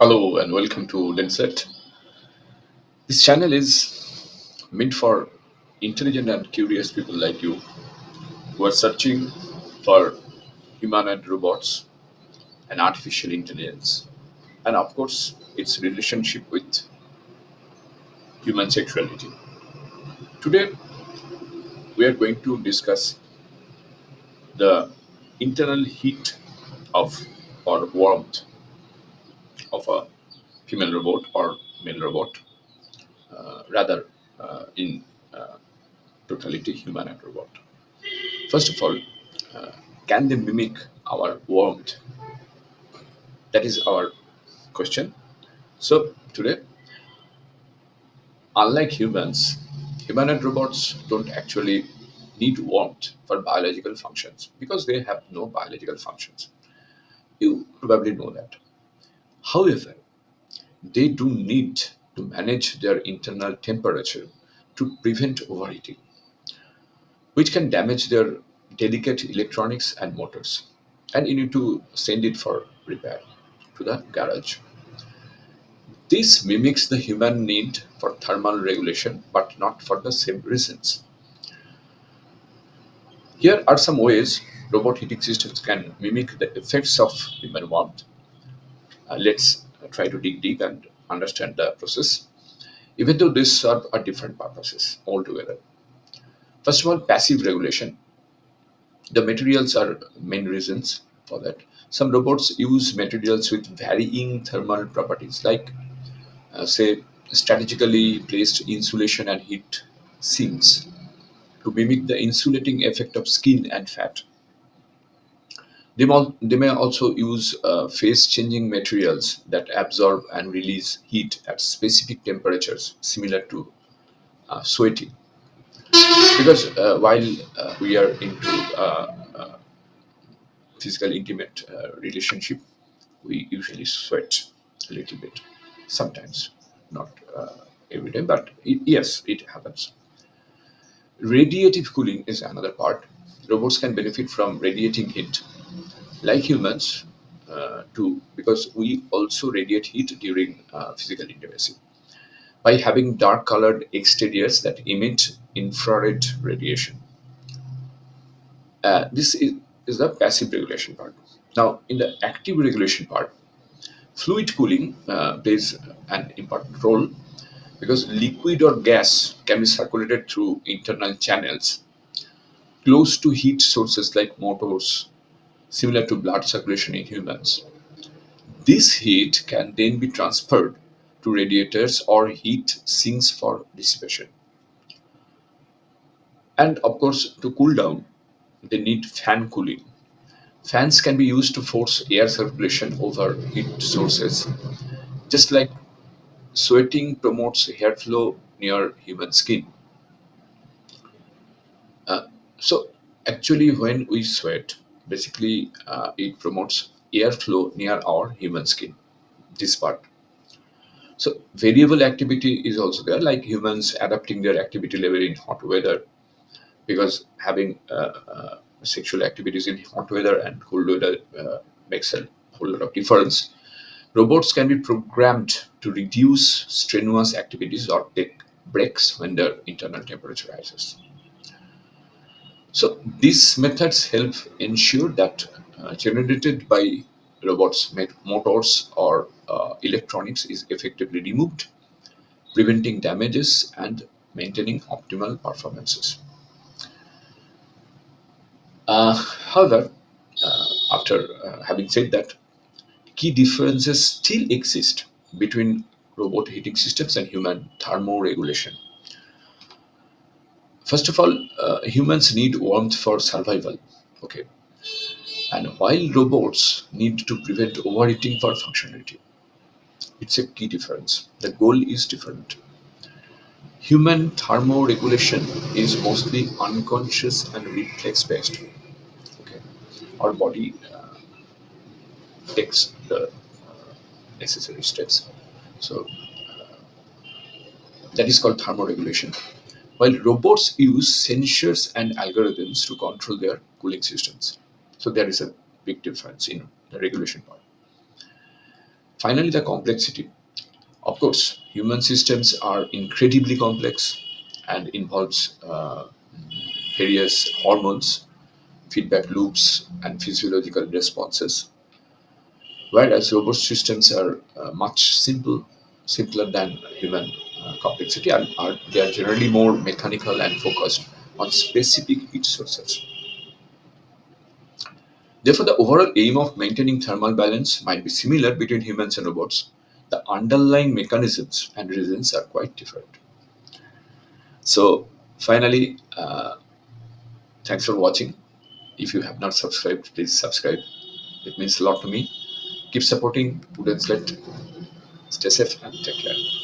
Hello and welcome to Lenset. This channel is meant for intelligent and curious people like you who are searching for humanoid robots and artificial intelligence, and of course, its relationship with human sexuality. Today, we are going to discuss the internal heat of or warmth of a female robot or male robot, rather, in totality, humanoid robot. First of all, uh, can they mimic our warmth? That is our question. So, today, unlike humans, humanoid robots don't actually need warmth for biological functions because they have no biological functions. You probably know that. However, they do need to manage their internal temperature to prevent overheating, which can damage their delicate electronics and motors. And you need to send it for repair to the garage. This mimics the human need for thermal regulation, but not for the same reasons. Here are some ways robot heating systems can mimic the effects of human warmth. Let's try to dig deep and understand the process, even though these serve a different purposes altogether. First of all, passive regulation. The materials are main reasons for that. Some robots use materials with varying thermal properties, like say strategically placed insulation and heat sinks to mimic the insulating effect of skin and fat. They may also use phase changing materials that absorb and release heat at specific temperatures, similar to sweating. Because while we are into physical intimate relationship, we usually sweat a little bit sometimes, not every day, but yes, it happens. Radiative cooling is another part. Robots can benefit from radiating heat, like humans, too, because we also radiate heat during physical intimacy by having dark colored exteriors that emit infrared radiation. This is the passive regulation part. Now, in the active regulation part, fluid cooling plays an important role because liquid or gas can be circulated through internal channels close to heat sources like motors, similar to blood circulation in humans. This heat can then be transferred to radiators or heat sinks for dissipation. And of course, to cool down, they need fan cooling. Fans can be used to force air circulation over heat sources, just like sweating promotes airflow near human skin. So, actually, when we sweat, basically it promotes airflow near our human skin. This part. So variable activity is also there, like humans adapting their activity level in hot weather, because having sexual activities in hot weather and cold weather makes a whole lot of difference. Robots can be programmed to reduce strenuous activities or take breaks when their internal temperature rises. So these methods help ensure that generated by robots motors or electronics is effectively removed, preventing damages and maintaining optimal performances. However, after having said that, key differences still exist between robot heating systems and human thermoregulation. First of all, humans need warmth for survival. Okay, and while robots need to prevent overheating for functionality, it's a key difference. The goal is different. Human thermoregulation is mostly unconscious and reflex based. Okay, our body takes the necessary steps. So that is called thermoregulation. While robots use sensors and algorithms to control their cooling systems. So there is a big difference in the regulation part. Finally, the complexity. Of course, human systems are incredibly complex and involves various hormones, feedback loops, and physiological responses, whereas robot systems are simpler than human complexity, and they are generally more mechanical and focused on specific heat sources. Therefore, the overall aim of maintaining thermal balance might be similar between humans and robots. The underlying mechanisms and reasons are quite different. So, finally, thanks for watching. If you have not subscribed, please subscribe. It means a lot to me. Keep supporting Wooden Slet. Stay safe and take care.